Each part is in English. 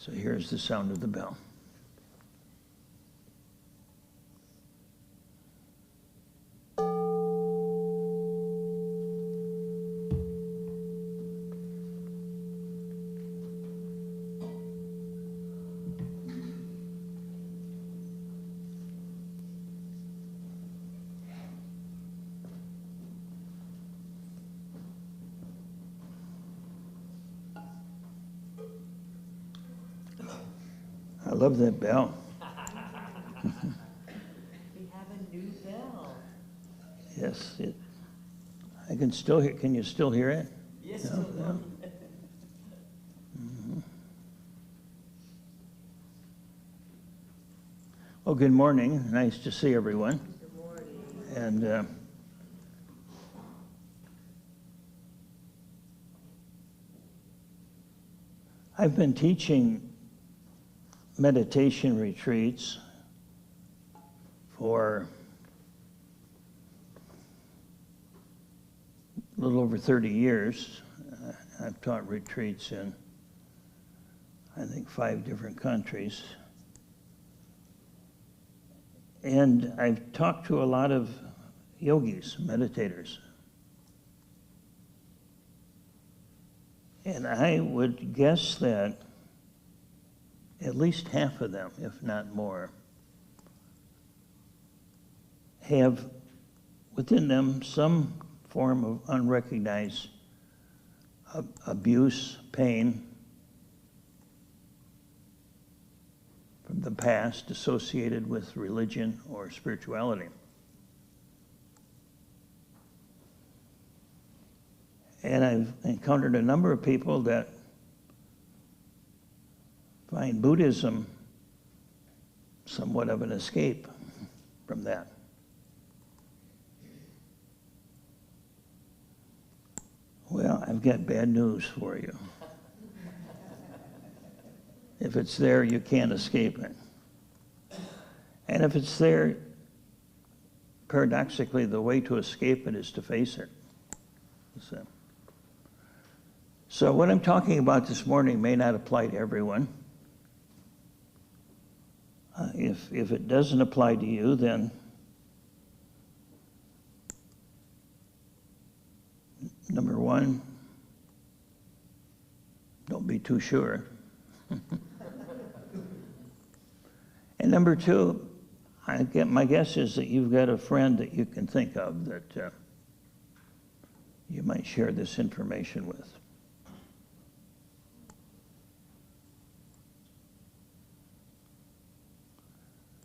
So here's the sound of the bell. I love that bell. We have a new bell. Yes, I can still hear. Can you still hear it? Yes, Yeah, yeah. Well, good morning. Nice to see everyone. Good morning. And I've been teaching meditation retreats for a little over 30 years. I've taught retreats in, I think, 5 different countries. And I've talked to a lot of yogis, meditators. And I would guess that at least half of them, if not more, have within them some form of unrecognized abuse, pain from the past associated with religion or spirituality. And I've encountered a number of people that find Buddhism somewhat of an escape from that. Well, I've got bad news for you. If it's there, you can't escape it. And if it's there, paradoxically, the way to escape it is to face it. So what I'm talking about this morning may not apply to everyone. If it doesn't apply to you, then number one, don't be too sure. And number two, my guess is that you've got a friend that you can think of that you might share this information with.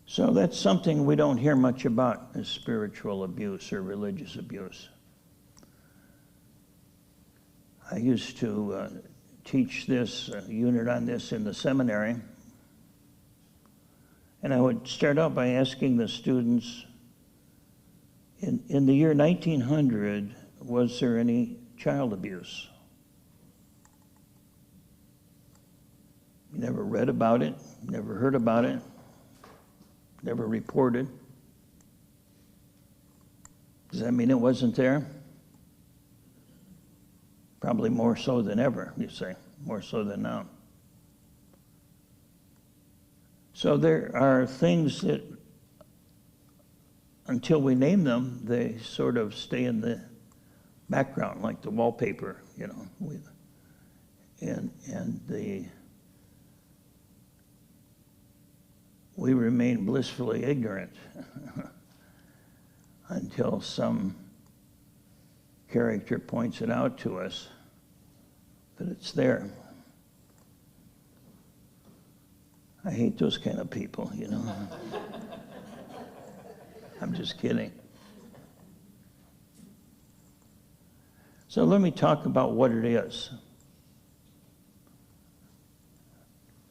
So that's something we don't hear much about, is spiritual abuse or religious abuse. I used to teach this unit on this in the seminary. And I would start out by asking the students, in the year 1900, was there any child abuse? You never read about it, never heard about it, never reported. Does that mean it wasn't there? Probably more so than ever, you say, more so than now. So there are things that, until we name them, they sort of stay in the background, like the wallpaper, you know. We remain blissfully ignorant until some character points it out to us that it's there. I hate those kind of people, you know. I'm just kidding. So let me talk about what it is.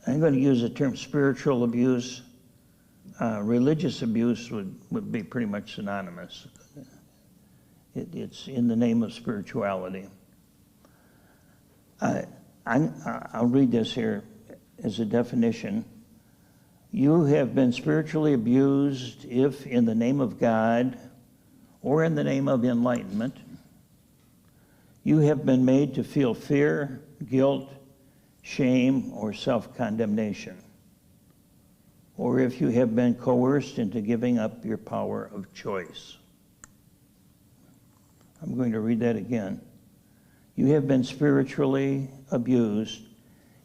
I'm going to use the term spiritual abuse. Religious abuse would be pretty much synonymous. It's in the name of spirituality. I'll read this here as a definition. You have been spiritually abused if in the name of God or in the name of enlightenment, you have been made to feel fear, guilt, shame, or self-condemnation, or if you have been coerced into giving up your power of choice. I'm going to read that again. You have been spiritually abused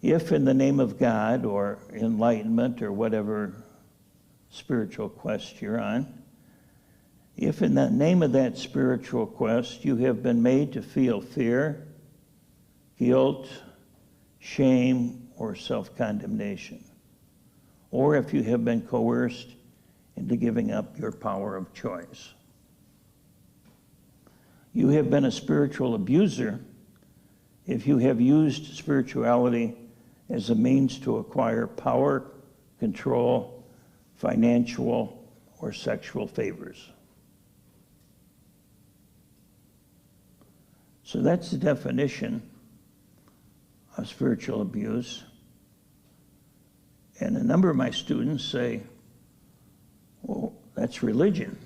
if in the name of God or enlightenment or whatever spiritual quest you're on, if in the name of that spiritual quest you have been made to feel fear, guilt, shame, or self-condemnation, or if you have been coerced into giving up your power of choice. You have been a spiritual abuser if you have used spirituality as a means to acquire power, control, financial, or sexual favors. So that's the definition of spiritual abuse. And a number of my students say, well, that's religion.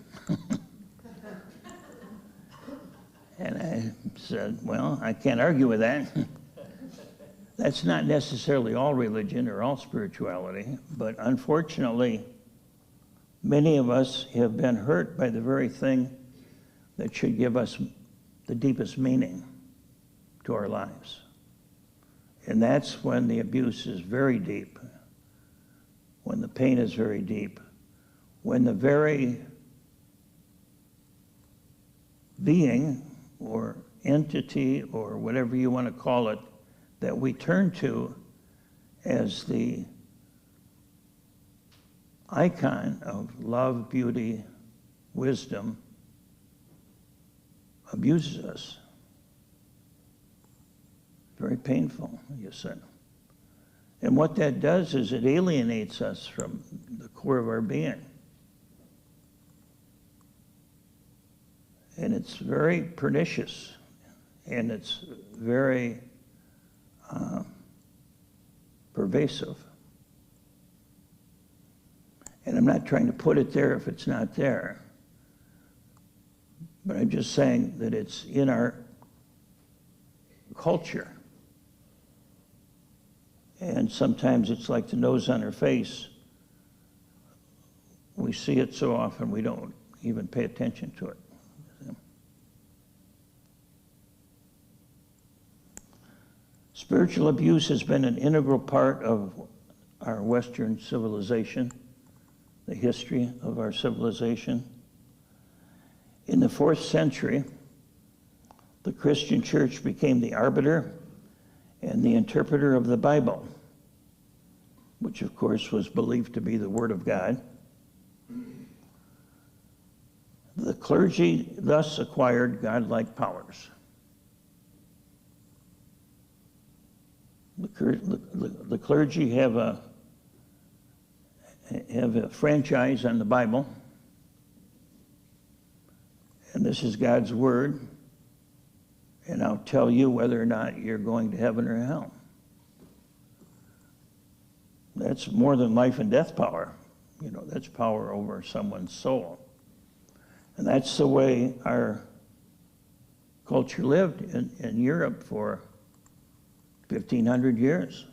And I said, well, I can't argue with that. That's not necessarily all religion or all spirituality, but unfortunately, many of us have been hurt by the very thing that should give us the deepest meaning to our lives. And that's when the abuse is very deep, when the pain is very deep, when the very being or entity or whatever you want to call it that we turn to as the icon of love, beauty, wisdom abuses us. Very painful, you said. And what that does is it alienates us from the core of our being. And it's very pernicious, and it's very pervasive. And I'm not trying to put it there if it's not there, but I'm just saying that it's in our culture. And sometimes it's like the nose on our face. We see it so often we don't even pay attention to it. Spiritual abuse has been an integral part of our Western civilization, the history of our civilization. In the 4th century, the Christian church became the arbiter and the interpreter of the Bible, which of course was believed to be the Word of God. The clergy thus acquired godlike powers. The clergy have a franchise on the Bible, and this is God's Word, and I'll tell you whether or not you're going to heaven or hell. That's more than life and death power. You know, that's power over someone's soul. And that's the way our culture lived in Europe for 1,500 years,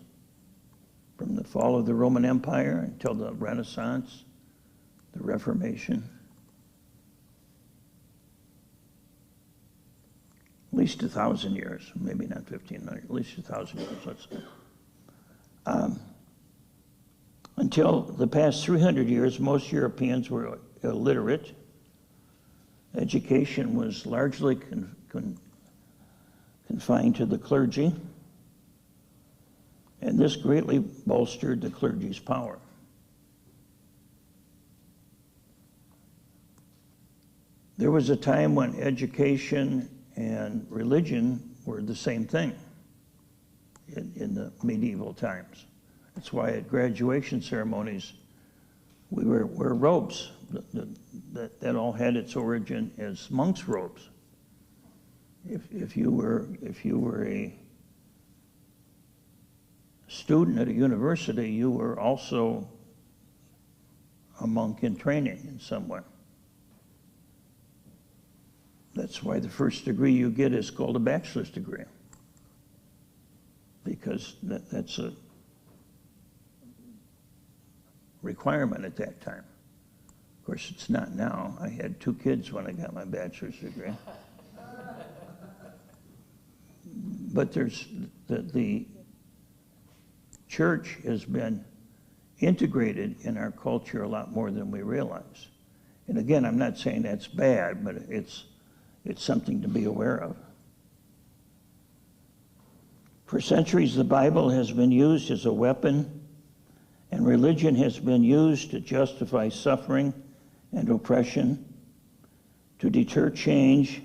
from the fall of the Roman Empire until the Renaissance, the Reformation. At least 1,000 years, maybe not 1,500, at least 1,000 years, let's say. Until the past 300 years, most Europeans were illiterate. Education was largely confined to the clergy, and this greatly bolstered the clergy's power. There was a time when education and religion were the same thing in the medieval times. That's why at graduation ceremonies we wear robes that all had its origin as monks' robes. If you were a student at a university, you were also a monk in training in some way. That's why the first degree you get is called a bachelor's degree. because that's a requirement at that time. Of course, it's not now. I had 2 kids when I got my bachelor's degree. But there's the church has been integrated in our culture a lot more than we realize. And again, I'm not saying that's bad, but it's something to be aware of. For centuries, the Bible has been used as a weapon, and religion has been used to justify suffering and oppression, to deter change,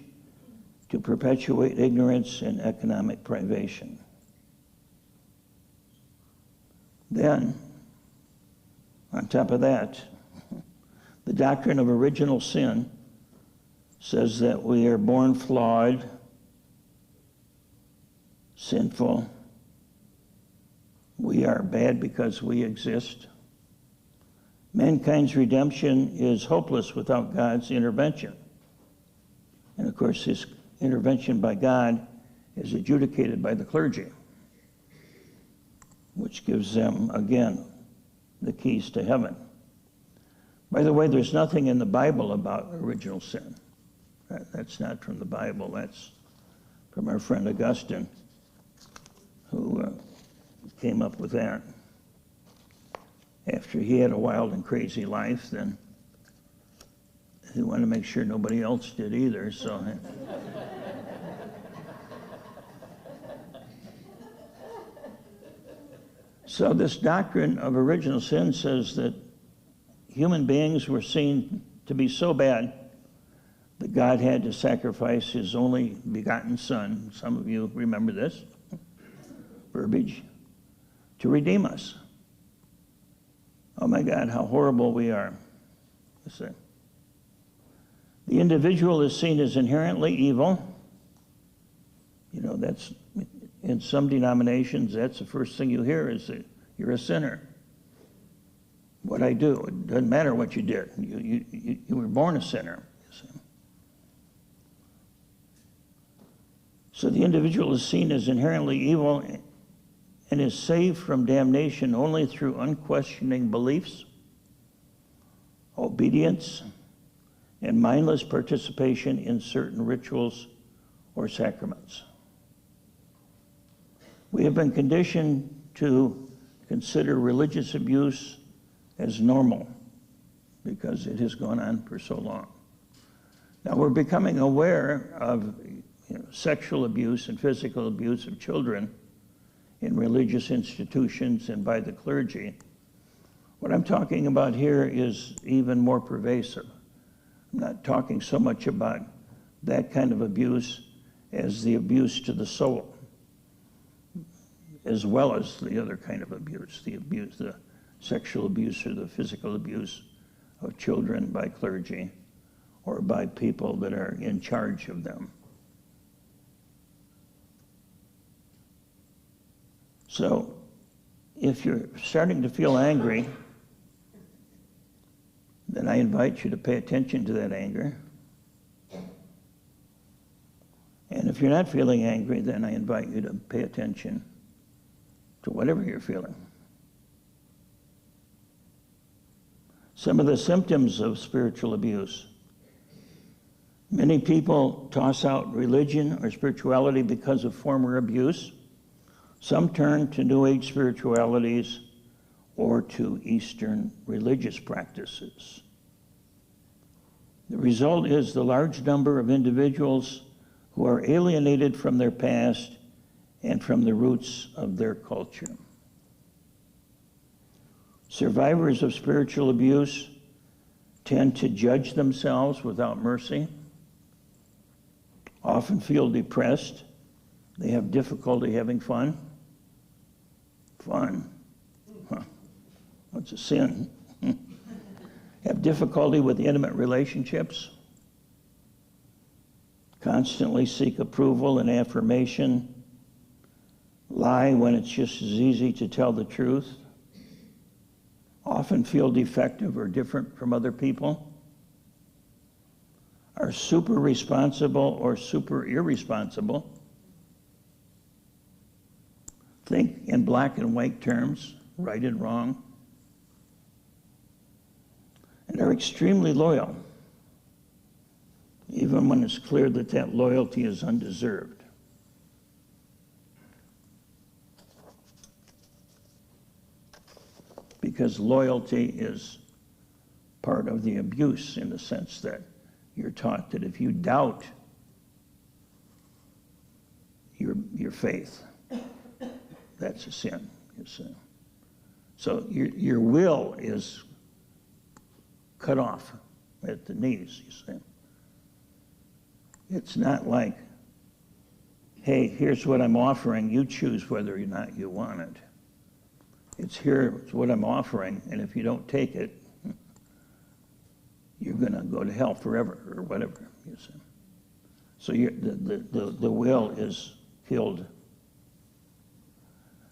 to perpetuate ignorance and economic privation. Then, on top of that, the doctrine of original sin says that we are born flawed, sinful. We are bad because we exist. Mankind's redemption is hopeless without God's intervention. And of course, this intervention by God is adjudicated by the clergy, which gives them, again, the keys to heaven. By the way, there's nothing in the Bible about original sin. That's not from the Bible. That's from our friend Augustine, who came up with that. After he had a wild and crazy life, then he wanted to make sure nobody else did either, so... So this doctrine of original sin says that human beings were seen to be so bad that God had to sacrifice his only begotten Son, some of you remember this verbiage, to redeem us. Oh my God, how horrible we are. The individual is seen as inherently evil. You know, that's, in some denominations, that's the first thing you hear is that you're a sinner. What I do, it doesn't matter what you did. You were born a sinner. So the individual is seen as inherently evil and is saved from damnation only through unquestioning beliefs, obedience, and mindless participation in certain rituals or sacraments. We have been conditioned to consider religious abuse as normal because it has gone on for so long. Now we're becoming aware of sexual abuse and physical abuse of children in religious institutions and by the clergy. What I'm talking about here is even more pervasive. I'm not talking so much about that kind of abuse as the abuse to the soul, as well as the other kind of abuse, the sexual abuse or the physical abuse of children by clergy or by people that are in charge of them. So, if you're starting to feel angry, then I invite you to pay attention to that anger. And if you're not feeling angry, then I invite you to pay attention to whatever you're feeling. Some of the symptoms of spiritual abuse. Many people toss out religion or spirituality because of former abuse. Some turn to New Age spiritualities or to Eastern religious practices. The result is the large number of individuals who are alienated from their past and from the roots of their culture. Survivors of spiritual abuse tend to judge themselves without mercy, often feel depressed. They have difficulty having fun. Fun? Huh. What's a sin? Have difficulty with intimate relationships. Constantly seek approval and affirmation. Lie when it's just as easy to tell the truth. Often feel defective or different from other people. Are super responsible or super irresponsible. think in black and white terms, right and wrong. And they're extremely loyal, even when it's clear that that loyalty is undeserved. Because loyalty is part of the abuse in the sense that you're taught that if you doubt your faith, that's a sin, you see. So your will is cut off at the knees, you see. It's not like, hey, here's what I'm offering, you choose whether or not you want it. It's here's what I'm offering, and if you don't take it, you're going to go to hell forever, or whatever, you see. So the will is killed.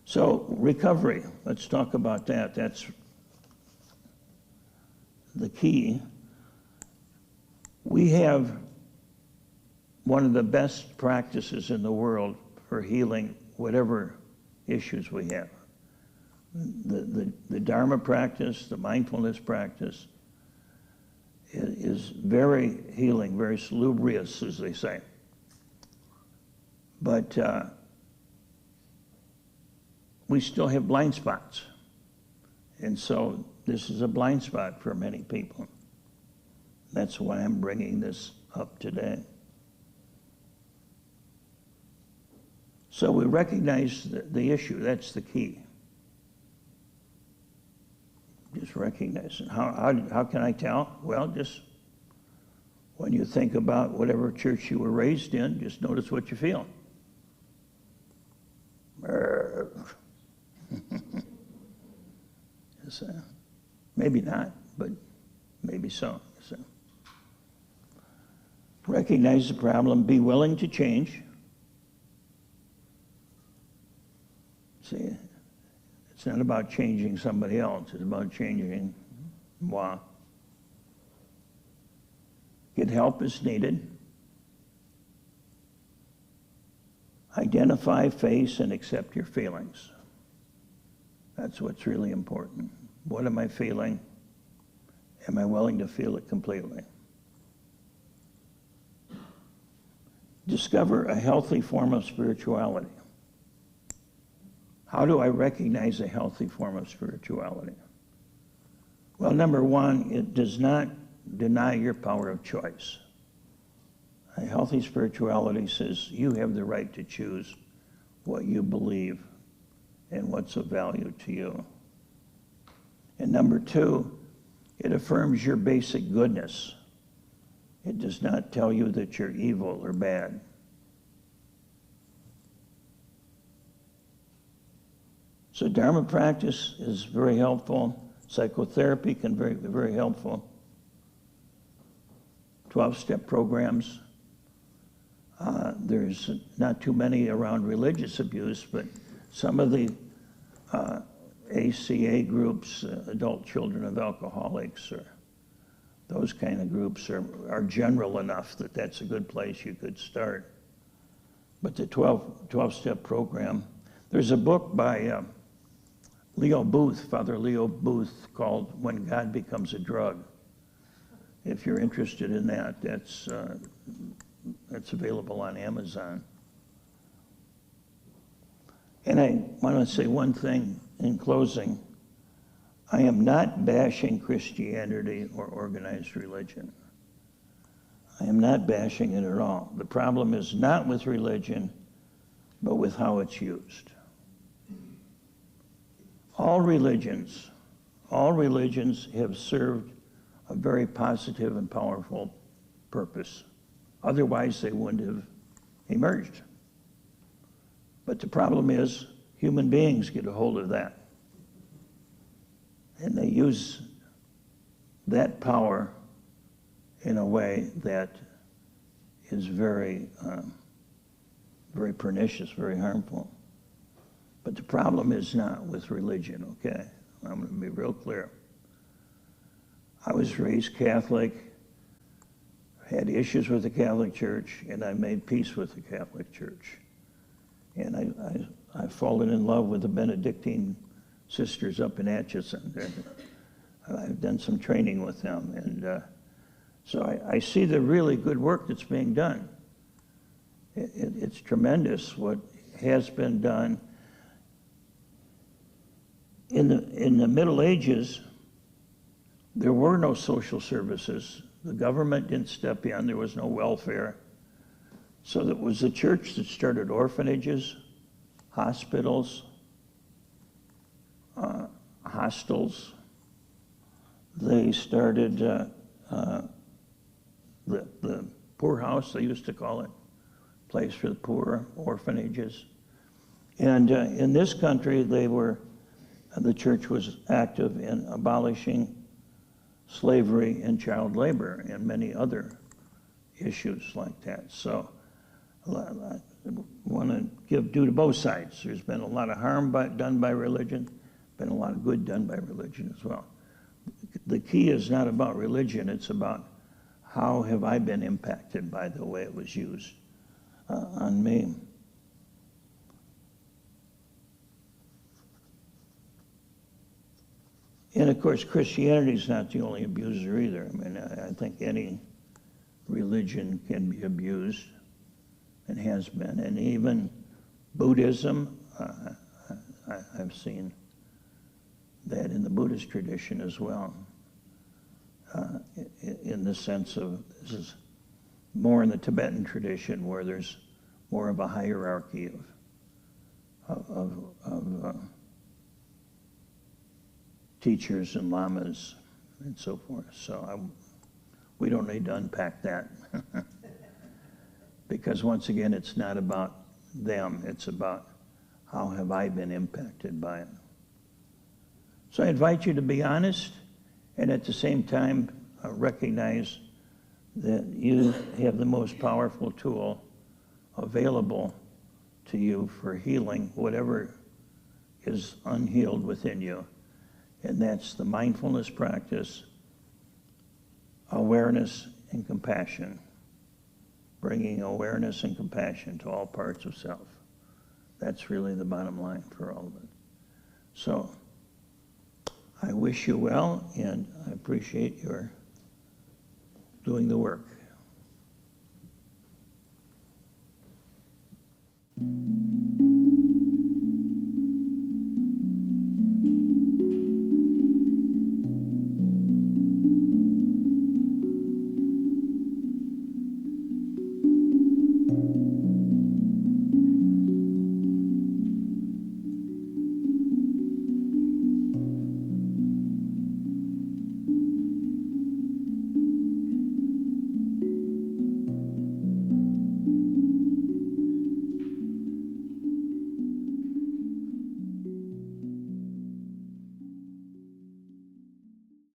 So recovery, let's talk about that. That's the key. We have one of the best practices in the world for healing whatever issues we have. The Dharma practice, the mindfulness practice, is very healing, very salubrious, as they say. But we still have blind spots. And so this is a blind spot for many people. That's why I'm bringing this up today. So we recognize the issue. That's the key. Just recognize it. How can I tell? Well, just when you think about whatever church you were raised in, just notice what you feel. Maybe not, but maybe so. Recognize the problem, be willing to change. See, it's not about changing somebody else, it's about changing moi. Get help as needed. Identify, face, and accept your feelings. That's what's really important. What am I feeling? Am I willing to feel it completely? Discover a healthy form of spirituality. How do I recognize a healthy form of spirituality? Well, number one, it does not deny your power of choice. A healthy spirituality says you have the right to choose what you believe and what's of value to you. And number two, it affirms your basic goodness. It does not tell you that you're evil or bad. So Dharma practice is very helpful. Psychotherapy can be very helpful. 12-step programs. There's not too many around religious abuse, but some of the ACA groups, adult children of alcoholics, or those kind of groups are general enough that that's a good place you could start. But the 12-step program, there's a book by Leo Booth, Father Leo Booth, called When God Becomes a Drug. If you're interested in that, that's available on Amazon. And I want to say one thing in closing. I am not bashing Christianity or organized religion. I am not bashing it at all. The problem is not with religion, but with how it's used. All religions have served a very positive and powerful purpose. Otherwise, they wouldn't have emerged. But the problem is, human beings get a hold of that. And they use that power in a way that is very, very pernicious, very harmful. But the problem is not with religion, okay? I'm going to be real clear. I was raised Catholic, had issues with the Catholic Church, and I made peace with the Catholic Church. And I've fallen in love with the Benedictine sisters up in Atchison. I've done some training with them, and so I see the really good work that's being done. It's tremendous what has been done. In the Middle Ages, there were no social services. The government didn't step in. There was no welfare. So it was the church that started orphanages, hospitals, hostels. They started the poorhouse, they used to call it, place for the poor, orphanages. And in this country, the church was active in abolishing slavery and child labor and many other issues like that. So I want to give due to both sides. There's been a lot of harm done by religion, been a lot of good done by religion as well. The key is not about religion, it's about how have I been impacted by the way it was used on me. And of course, Christianity is not the only abuser either. I mean, I think any religion can be abused and has been. And even Buddhism, I've seen that in the Buddhist tradition as well, in the sense of, this is more in the Tibetan tradition where there's more of a hierarchy of teachers and lamas and so forth. So we don't need to unpack that. Because once again, it's not about them, it's about how have I been impacted by it. So I invite you to be honest and at the same time recognize that you have the most powerful tool available to you for healing whatever is unhealed within you. And that's the mindfulness practice, awareness and compassion, bringing awareness and compassion to all parts of self. That's really the bottom line for all of it. So I wish you well, and I appreciate your doing the work.